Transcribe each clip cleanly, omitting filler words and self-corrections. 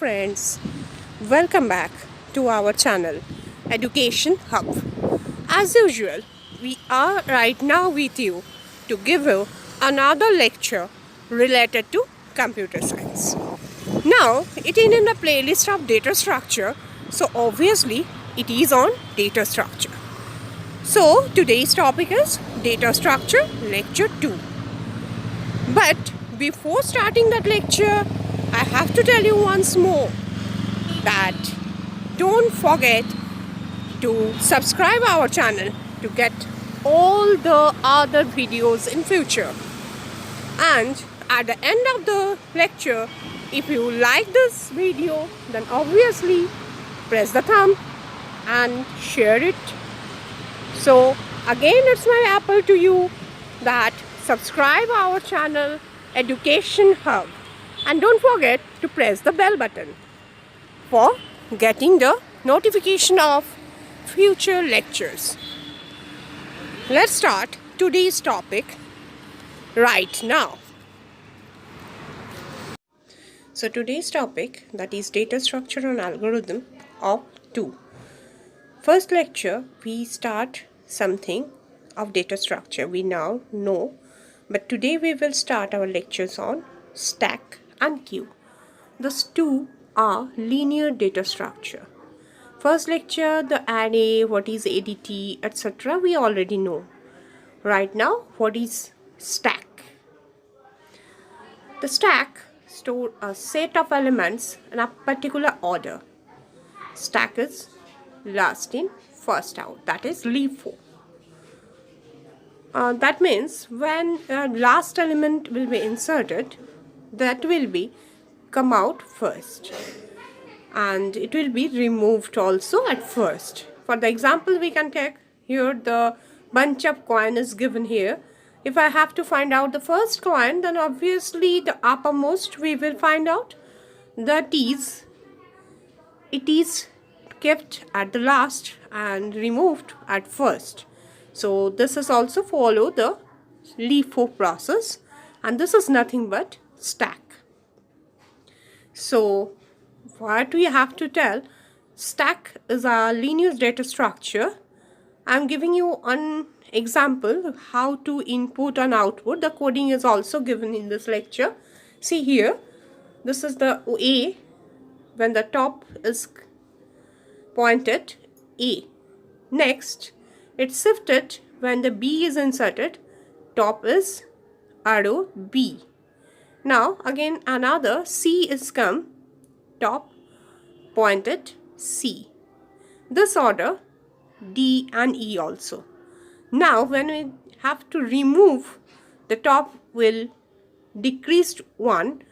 friends, welcome back to our channel Education Hub. As usual, we are right now with you to give you another lecture related to computer science. Now, it is in the playlist of data structure, so obviously it is on data structure. So, today's topic is data structure lecture 2. But before starting that lecture, I have to tell you once more that don't forget to subscribe our channel to get all the other videos in future. And at the end of the lecture, if you like this video, then obviously press the thumb and share it. So again, it's my appeal to you that subscribe our channel Education Hub. And don't forget to press the bell button for getting the notification of future lectures. Let's start today's topic right now. So today's topic, that is data structure and algorithm of 2. First lecture, we start something of data structure we now know, but today we will start our lectures on stack and queue. These two are linear data structure. First lecture, the array, what is ADT, etc. we already know. Right now, what is stack? The stack stores a set of elements in a particular order. Stack is last in, first out, that is LIFO. That means when last element will be inserted, that will be come out first, and it will be removed also at first. For the example, we can take here the bunch of coin is given here. If I have to find out the first coin, then obviously the uppermost we will find out that it is kept at the last and removed at first. So this is also follow the LIFO process, and this is nothing but stack. So what we have to tell, stack is a linear data structure. I'm giving you an example of how to input and output. The coding is also given in this lecture. See here, this is the A, when the top is pointed A. Next, it's shifted when the B is inserted, top is arrow B. Now again another C is come, top pointed C. This order D and E also. Now when we have to remove, the top will decrease 1,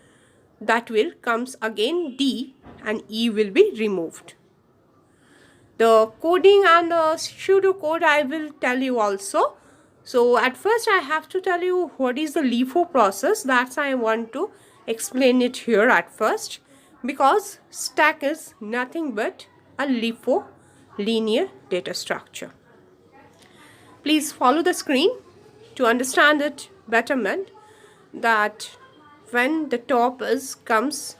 that will comes again D and E will be removed. The coding and the pseudo code I will tell you also. So at first I have to tell you what is the LIFO process. That's I want to explain it here at first, because stack is nothing but a LIFO, linear data structure. Please follow the screen to understand it betterment, that when the top is comes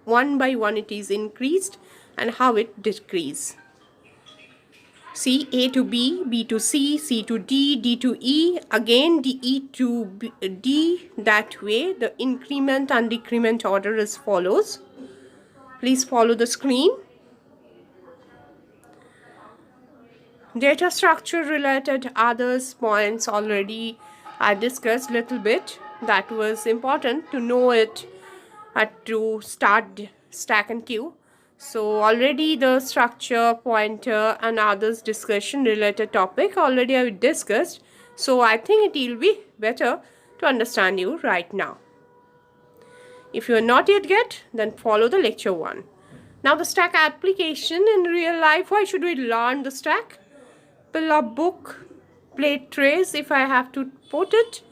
one by one it is increased and how it decreases. See, A to B, B to C, C to D, D to E, again DE to D. That way the increment and decrement order is follows. Please follow the screen. Data structure related others points already I discussed little bit. That was important to know it to start stack and queue. So already the structure, pointer and others discussion related topic already I discussed. So I think it will be better to understand you right now. If you are not yet then follow the lecture 1. Now the stack application in real life, why should we learn the stack? Pull up book, plate trace if I have to put it.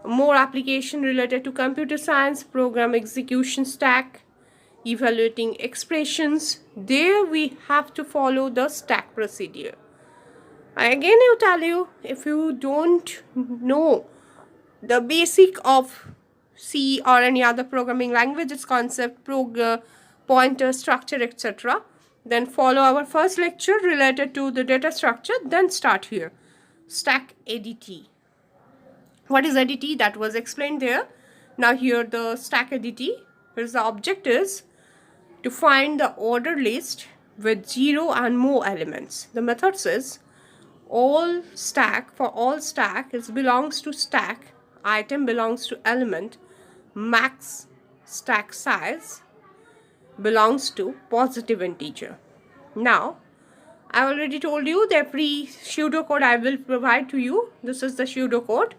More application related to computer science, program execution stack, evaluating expressions. There we have to follow the stack procedure. Again I tell you, if you don't know the basic of C or any other programming languages concept, pointer structure, etc. Then follow our first lecture related to the data structure, then start here. Stack ADT. What is ADT? That was explained there. Now here the stack ADT. Here's the object is to find the order list with 0 and more elements. The method says all stack, for all stack, it belongs to stack, item belongs to element, max stack size belongs to positive integer. Now, I already told you the every pseudocode I will provide to you. This is the pseudocode.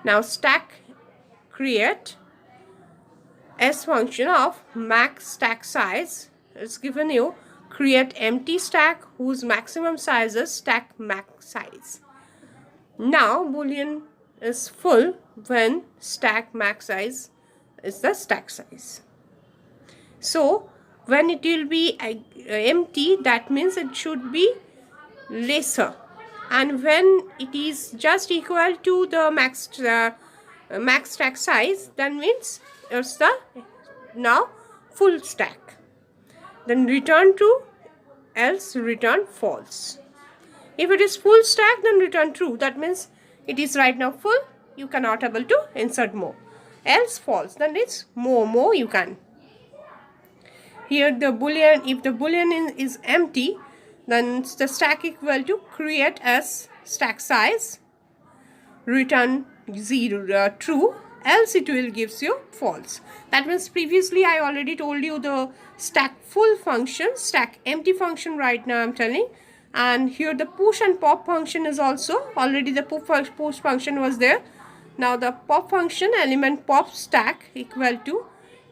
Now, stack create S function of max stack size is given you. Create empty stack whose maximum size is stack max size. Now, boolean is full when stack max size is the stack size. So, when it will be empty, that means it should be lesser, and when it is just equal to the max stack size, then means it's the now full stack. Then return true, else return false. If it is full stack, then return true. That means it is right now full, you cannot able to insert more. Else false, then it's more you can. Here the boolean, if the boolean is empty, then the stack equal to create as stack size, return 0 true, else it will gives you false. That means previously I already told you the stack full function, stack empty function right now I'm telling. And here the push and pop function is also, already the push function was there. Now the pop function, element pop stack equal to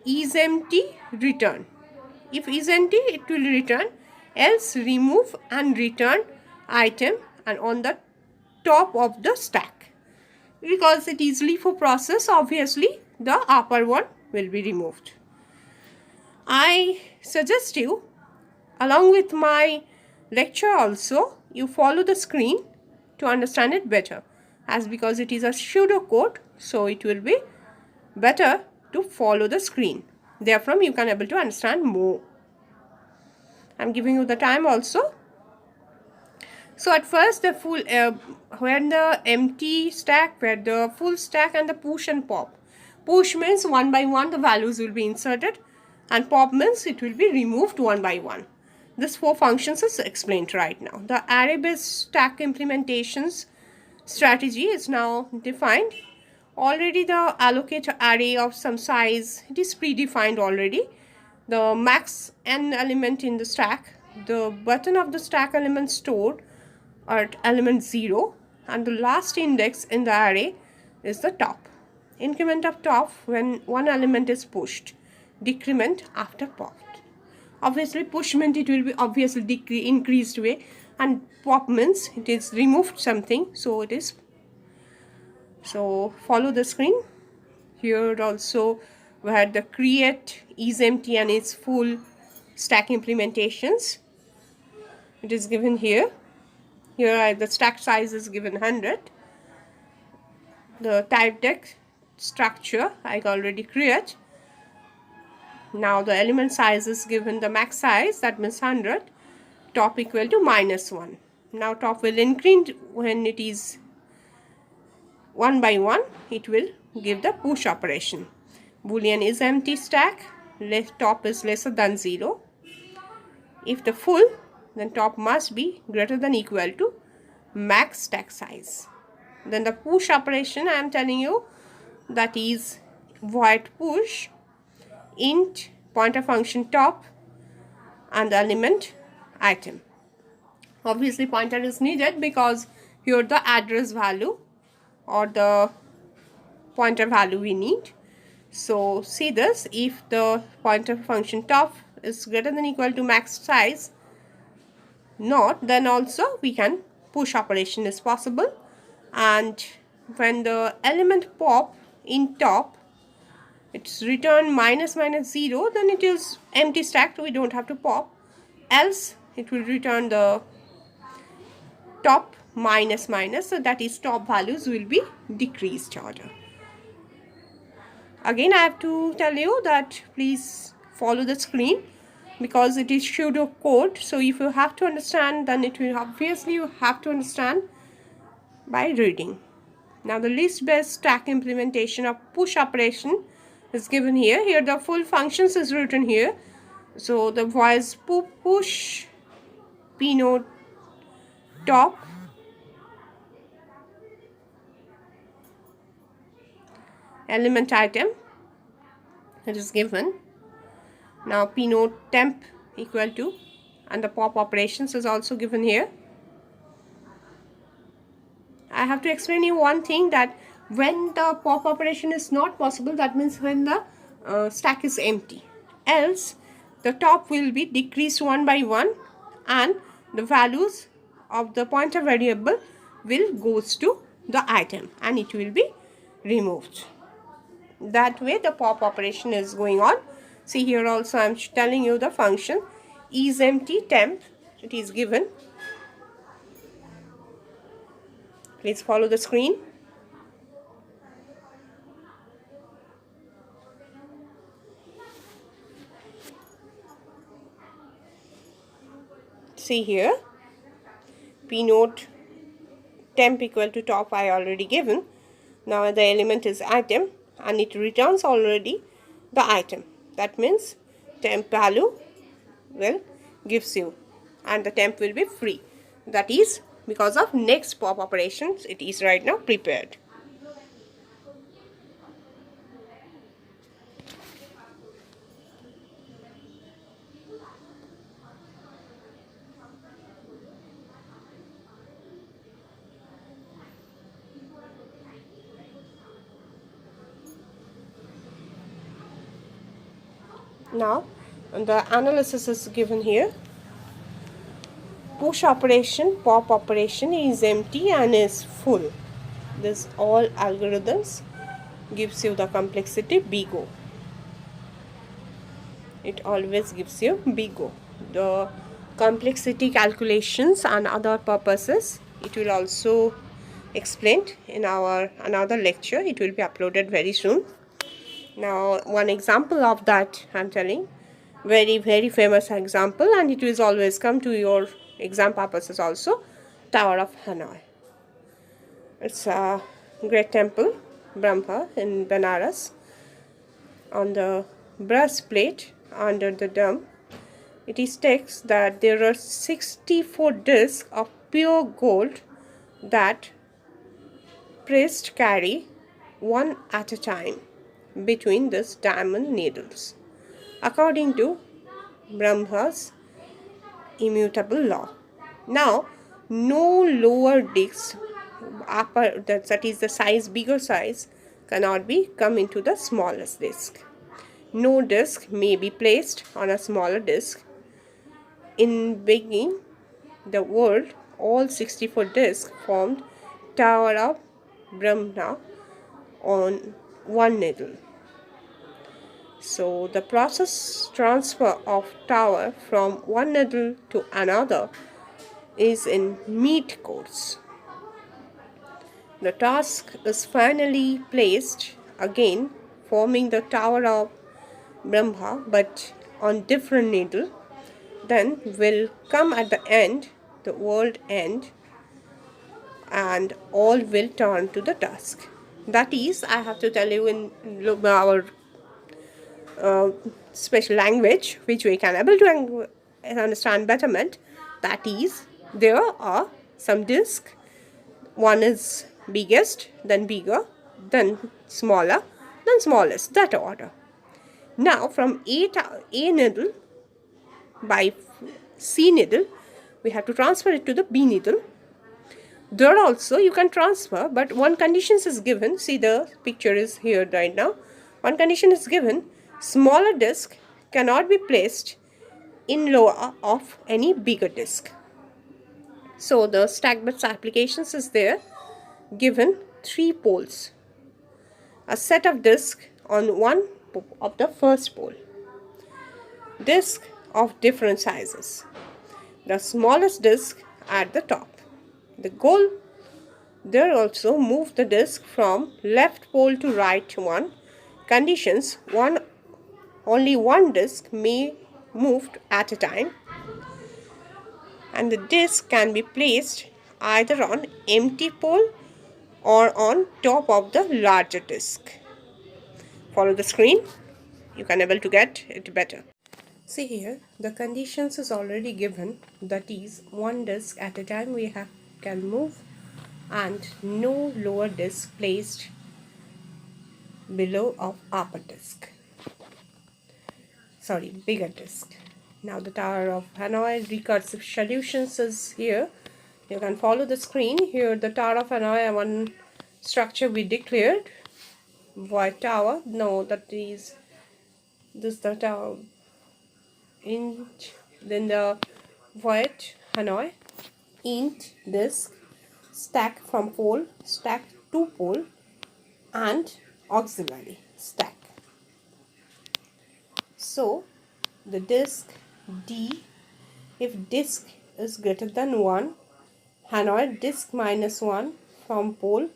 is empty return. If is empty, it will return, else remove and return item and on the top of the stack. Because it is LIFO process, obviously the upper one will be removed. I suggest you, along with my lecture also, you follow the screen to understand it better. As because it is a pseudocode, so it will be better to follow the screen. Therefrom, you can able to understand more. I'm giving you the time also. So at first, the full when the empty stack, where the full stack and the push and pop. Push means one by one the values will be inserted, and pop means it will be removed one by one. This 4 functions is explained right now. The array-based stack implementations strategy is now defined. Already the allocate array of some size, it is predefined already. The max n element in the stack, the button of the stack element stored at element 0, and the last index in the array is the top. Increment of top when one element is pushed, decrement after pop. Obviously push meant it will be obviously increased way, and pop means it is removed something, so it is. So follow the screen. Here also we had the create is empty and its full stack implementations. It is given here. Here the stack size is given 100. The type deck structure I already create. Now the element size is given the max size, that means 100. Top equal to -1. Now top will increase when it is 1 by 1, it will give the push operation. Boolean is empty stack, top is lesser than 0. If the full, then top must be greater than equal to max stack size. Then the push operation I am telling you, that is void push int pointer function top and the element item. Obviously pointer is needed because here the address value or the pointer value we need. So see this, if the pointer function top is greater than equal to max size, not, then also we can push operation is possible. And when the element pop in top, it's return -0, then it is empty stack, we don't have to pop, else it will return the top -, so that is top values will be decreased order. Again I have to tell you that please follow the screen because it is pseudo code. So if you have to understand, then it will obviously you have to understand by reading. Now the least best stack implementation of push operation is given here. Here the full functions is written here. So the voice push p node top element item, it is given. Now p node temp equal to, and the pop operations is also given here. I have to explain you one thing, that when the pop operation is not possible, that means when the stack is empty. Else the top will be decreased one by one and the values of the pointer variable will goes to the item and it will be removed. That way the pop operation is going on. See here also I am telling you the function is empty temp, it is given. Please follow the screen. See here, p node temp equal to top I already given. Now the element is item and it returns already the item. That means temp value will gives you and the temp will be free. That is because of next pop operations it is right now prepared. Now the analysis is given here. Push operation, pop operation is empty and is full. This all algorithms gives you the complexity big O. It always gives you big O. The complexity calculations and other purposes it will also explained in our another lecture. It will be uploaded very soon. Now one example of that I am telling, very famous example, and it will always come to your exam purposes also. Tower of Hanoi. It's a great temple, Brahma in Benares. On the breastplate under the dome, it is text that there are 64 discs of pure gold that priests carry one at a time between these diamond needles, according to Brahma's immutable law. Now, no lower disc, upper that is the size, bigger size, cannot be come into the smallest disc. No disc may be placed on a smaller disc. In beginning the world, all 64 discs formed Tower of Brahma on one needle. So the process transfer of tower from one needle to another is in mid course. The task is finally placed again, forming the Tower of Brahma but on different needle. Then will come at the end, the world end, and all will turn to the task. That is, I have to tell you in our special language, which we can able to understand betterment. That is, there are some discs. One is biggest, then bigger, then smaller, then smallest. That order. Now from A needle by C needle, we have to transfer it to the B needle. There also you can transfer, but one condition is given. See, the picture is here right now. One condition is given: smaller disc cannot be placed in lower of any bigger disc. So the stack bits applications is there, given 3 poles, a set of disc on one of the first pole, disc of different sizes, the smallest disc at the top. The goal there also move the disc from left pole to right one. Conditions: only one disc may moved at a time, and the disk can be placed either on empty pole or on top of the larger disk. Follow the screen, you can able to get it better. See here, the conditions is already given, that is one disk at a time we can move and no lower disk placed below of upper disk. Sorry, bigger disk. Now the Tower of Hanoi recursive solutions is here. You can follow the screen. Here the Tower of Hanoi, one structure we declared. White tower. No, that is this the tower. Then the white Hanoi. Int disk. Stack from pole. Stack to pole. And auxiliary stack. So the disk D, if disk is greater than 1, Hanoi disk minus 1 from pole.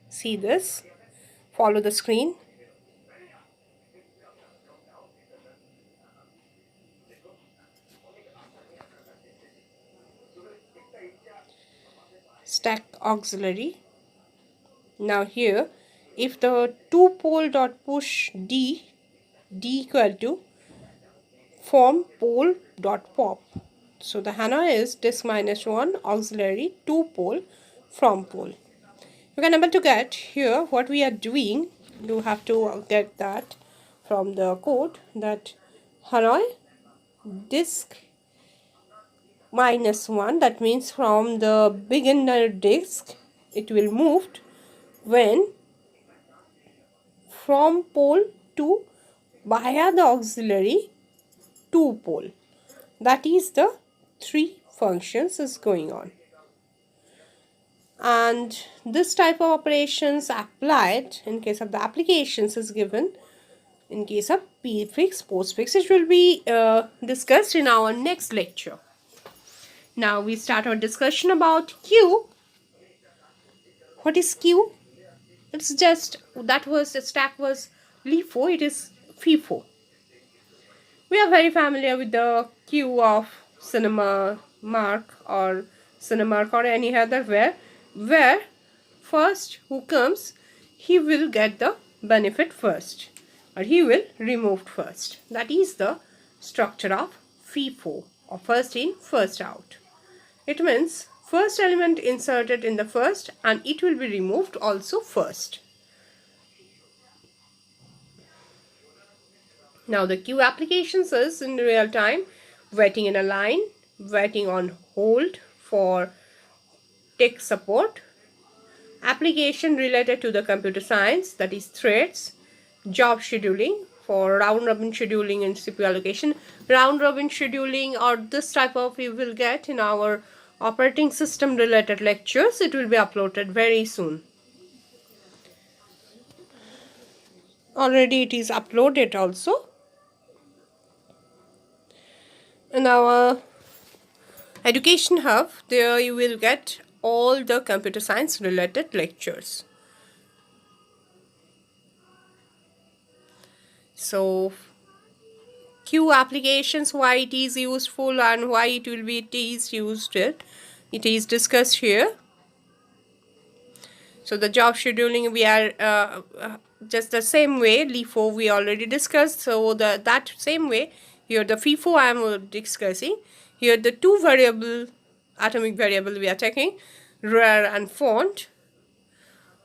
See this, follow the screen. Stack auxiliary. Now here, if the two pole dot push D equal to form pole dot pop. So the Hanoi is disk minus 1 auxiliary 2 pole from pole. You can able to get here what we are doing. You have to get that from the code, that Hanoi disk minus 1, that means from the beginner disk it will moved when from pole to via the auxiliary 2 pole. That is the 3 functions is going on. And this type of operations applied in case of the applications is given in case of prefix, postfix. It will be discussed in our next lecture. Now we start our discussion about queue. What is queue? It's just that was the stack was LIFO, it is FIFO. We are very familiar with the queue of Cinemark or any other where first who comes, he will get the benefit first or he will removed first. That is the structure of FIFO, or first in first out. It means first element inserted in the first and it will be removed also first. Now the queue applications is in real time, waiting in a line, waiting on hold for tech support, application related to the computer science, that is threads, job scheduling for round robin scheduling and CPU allocation. Round robin scheduling or this type of we will get in our operating system related lectures. It will be uploaded very soon. Already it is uploaded also. In our education hub, there you will get all the computer science related lectures. So queue applications, why it is useful and why it is used, it is discussed here. So the job scheduling, we are just the same way. LIFO we already discussed, so that same way here the FIFO I am discussing. Here the two variable atomic variable we are taking, rar and font.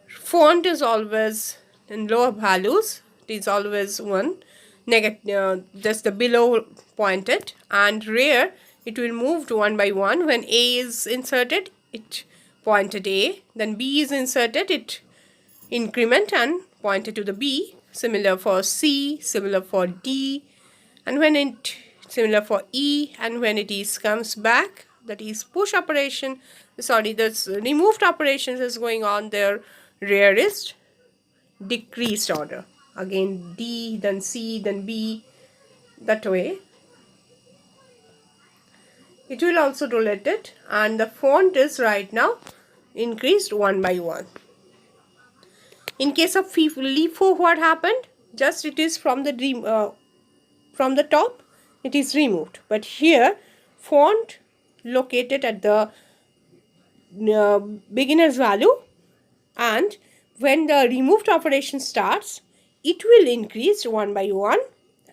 Font is always in lower values, it is always 1, negative, just the below pointed, and rar it will move to 1 by 1. When A is inserted, it pointed A, then B is inserted, it increment and pointed to the B. Similar for C, similar for D, and when it similar for E, and when it is comes back, that is push operation, sorry, this removed operations is going on there, rarest decreased order, again D, then C, then B, that way it will also relate it. And the font is right now increased 1 by 1. In case of LIFO, what happened? just it is from the top it is removed. But here font located at the beginner's value, and when the removed operation starts it will increase one by one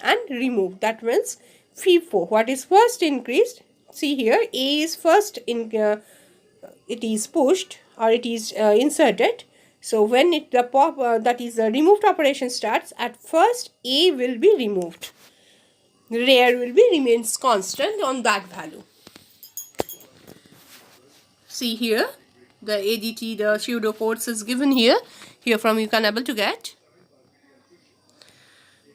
and remove. That means FIFO, what is first increased, see here A is first in it is pushed or it is inserted. So when that is the removed operation starts, at first A will be removed, rear will be remains constant on that value. See here the ADT, the pseudo codes is given here. Here from you can able to get.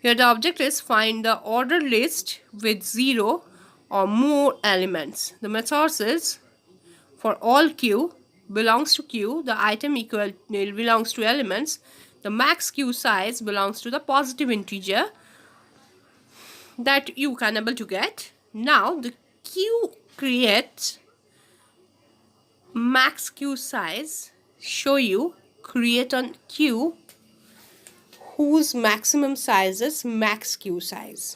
Here the object is find the order list with 0 or more elements. The method is for all queue belongs to queue, the item equal belongs to elements, the max queue size belongs to the positive integer that you can able to get. Now the queue creates max queue size, show you create on queue whose maximum size is max queue size,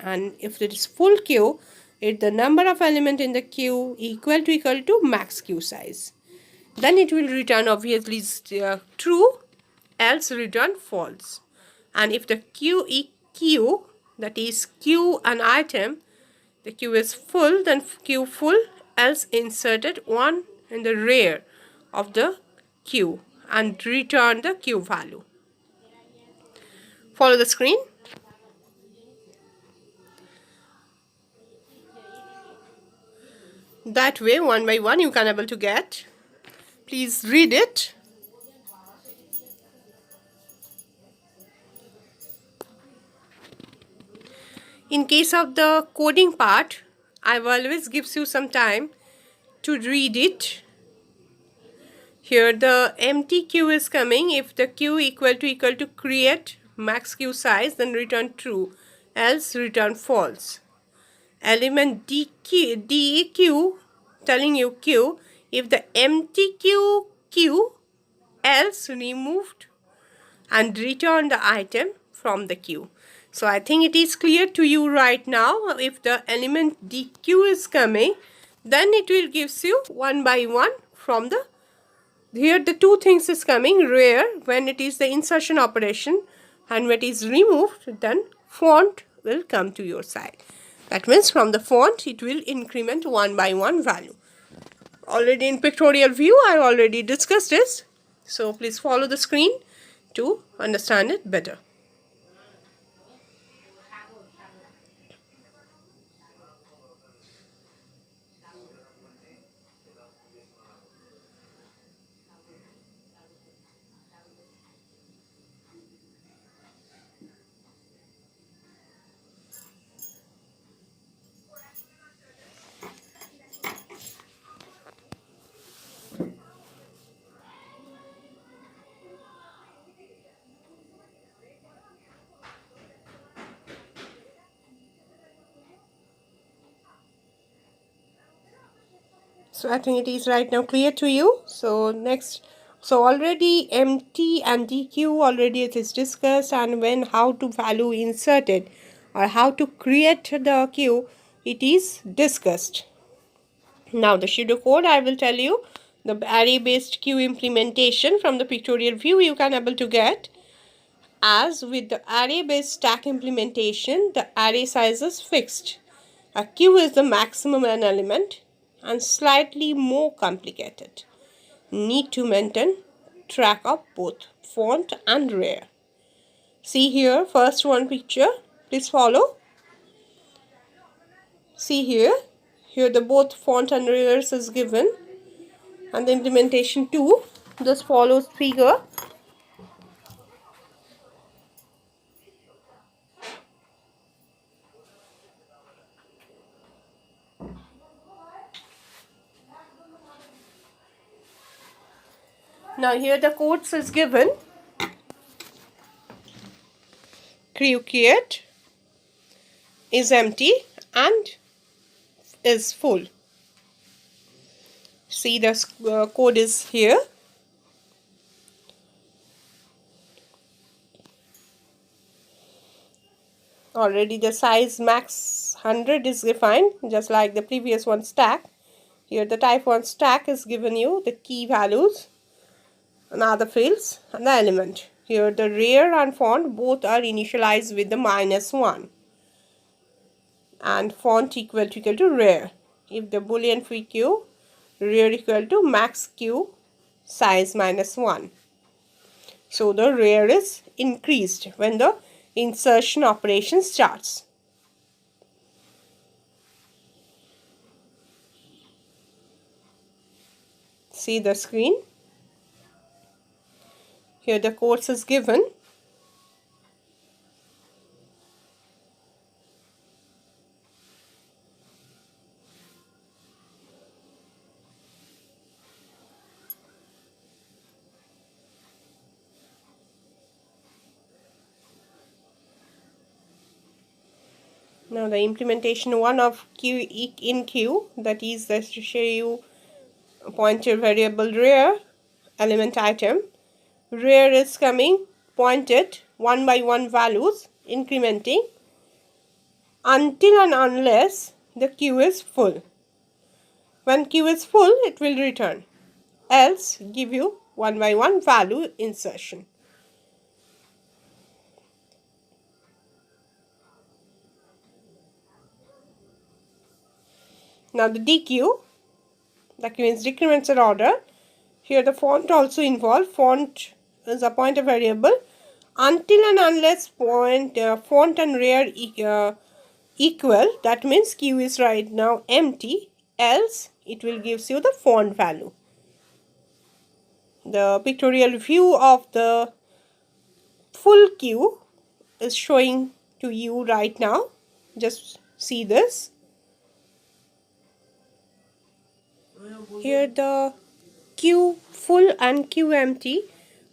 and if it is full queue, if the number of element in the queue equal to max queue size, then it will return obviously true, else return false. And if the queue that is queue an item, the queue is full, then queue full, else inserted one in the rear of the queue and return the queue value. Follow the screen. That way one by one you can able to get. Please read it. In case of the coding part, I always gives you some time to read it. Here the empty queue is coming. If the queue equal to create max queue size, then return true, else return false. Element DEQ telling you queue, if the empty queue else removed and return the item from the queue. So I think it is clear to you right now. If the element DQ is coming, then it will gives you one by one from the, here the two things is coming, rear when it is the insertion operation, and when it is removed, then font will come to your side. That means from the font it will increment one by one value. Already in pictorial view I already discussed this. So please follow the screen to understand it better. So I think it is right now clear to you. So next, so already empty and DQ already it is discussed, and when how to value inserted or how to create the queue it is discussed. Now the pseudocode I will tell you the array based queue implementation from the pictorial view you can able to get. As with the array based stack implementation, the array size is fixed. A queue is the maximum an element and slightly more complicated. Need to maintain track of both font and rear. See here first one picture, please follow. See here the both font and rears is given, and the implementation 2 just follows figure. Now here the codes is given. Create is empty and is full. See the code is here. Already the size max 100 is defined, just like the previous one stack. Here the type 1 stack is given you the key values and other fields and the element. Here the rear and font both are initialized with the -1 and font equal to rear. If the boolean free q, rear equal to max q, size -1. So the rear is increased when the insertion operation starts. See the screen. Here the course is given. Now the implementation 1 of Enqueue, that is to show you a pointer variable rear element item. Rear is coming pointed 1 by 1 values incrementing until and unless the queue is full. When queue is full, it will return, else give you 1 by 1 value insertion. Now the Dequeue, that means decremental order. Here the font also involved. Font is a pointer variable until and unless font and rear equal. That means queue is right now empty, else it will gives you the font value. The pictorial view of the full queue is showing to you right now. Just see this. Here the queue full and queue empty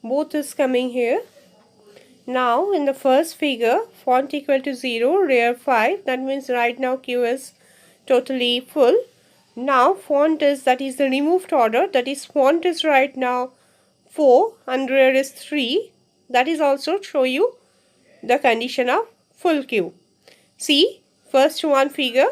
both is coming here. Now in the first figure, font equal to 0, rear 5, that means right now queue is totally full. Now font is, that is the removed order, that is font is right now 4 and rear is 3. That is also show you the condition of full queue. See, first one figure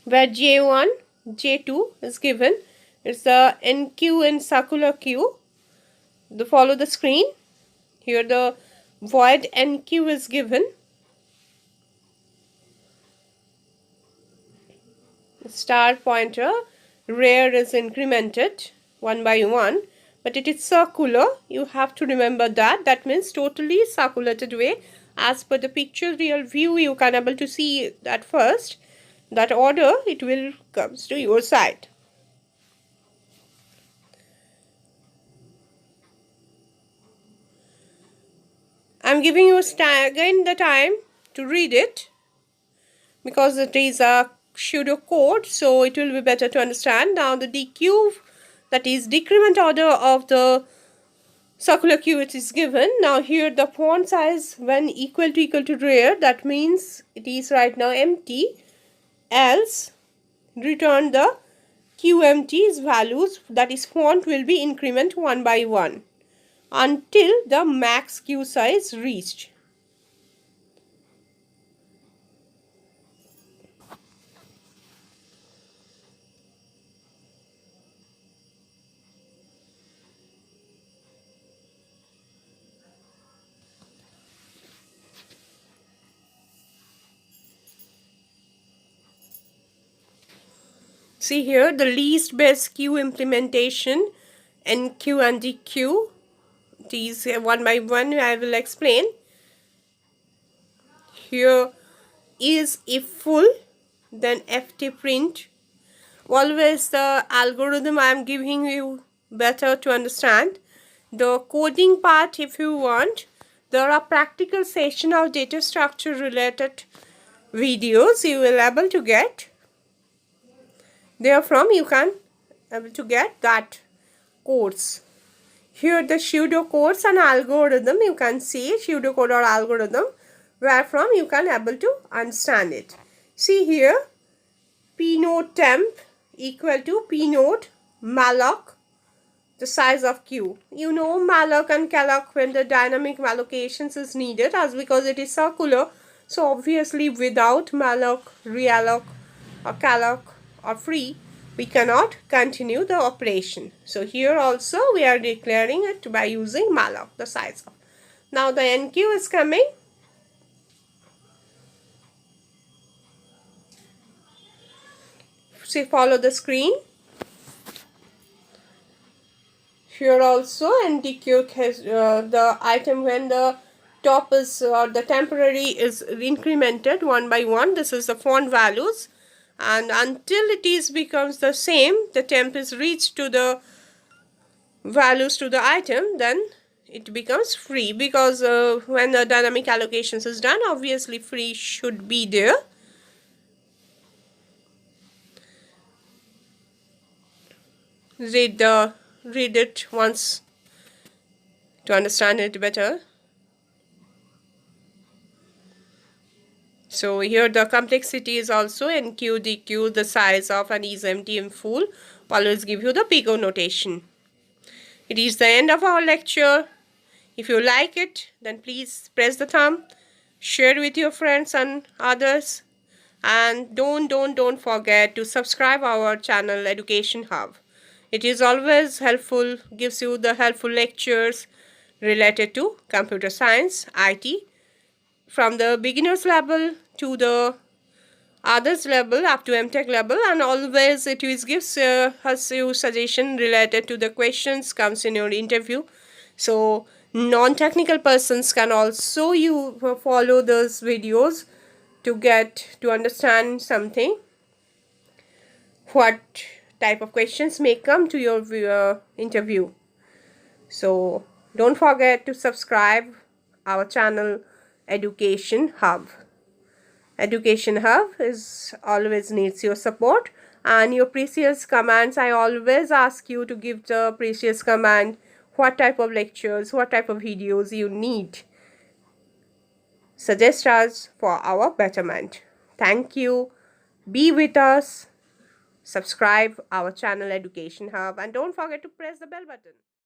where J1, J2 is given. It's the Enqueue and circular queue. Follow the screen. Here the void Enqueue is given. Star pointer, rear is incremented 1 by 1. But it is circular. You have to remember that. That means totally circulated way. As per the pictorial view, you can able to see that first. That order, it will comes to your side. I'm giving you again the time to read it because it is a pseudo code, so it will be better to understand. Now the Dequeue, that is decrement order of the circular queue, it is given. Now here the font size when equal to rear, that means it is right now empty, else return the queue empties values, that is font will be increment 1 by 1 until the max queue size reached. See here the least best queue implementation, Enqueue and Dequeue. These one by one I will explain. Here is if full, then ft print. Always the algorithm I am giving you better to understand. The coding part, if you want, there are practical session of data structure related videos you will able to get. Therefrom you can able to get that course. Here the pseudo codes and algorithm, you can see pseudo code or algorithm, wherefrom you can able to understand it. See here, p node temp equal to p node malloc the size of queue. You know malloc and calloc when the dynamic allocations is needed, as because it is circular. So obviously without malloc, realloc or calloc or free, we cannot continue the operation. So here also we are declaring it by using malloc, the size of. Now the enqueue is coming. See, follow the screen. Here also, and Dequeue has the item when the top is the temporary is incremented one by one. This is the font values, and until it is becomes the same, the temp is reached to the values to the item, then it becomes free, because when the dynamic allocations is done, obviously free should be there. Read it once to understand it better. So here the complexity is also Enqueue, Dequeue, the size of an is empty and full. Always give you the Pico notation. It is the end of our lecture. If you like it, then please press the thumb, share with your friends and others, and don't forget to subscribe our channel Education Hub. It is always helpful, gives you the helpful lectures related to computer science, IT, from the beginners level to the others level up to MTech level, and always it is gives us you suggestion related to the questions comes in your interview. So non-technical persons can also you follow those videos to get to understand something, what type of questions may come to your interview. So don't forget to subscribe our channel Education Hub. Education Hub is always needs your support and your precious comments. I always ask you to give the precious comment, what type of lectures, what type of videos you need. Suggest us for our betterment. Thank you. Be with us. Subscribe our channel Education Hub, and don't forget to press the bell button.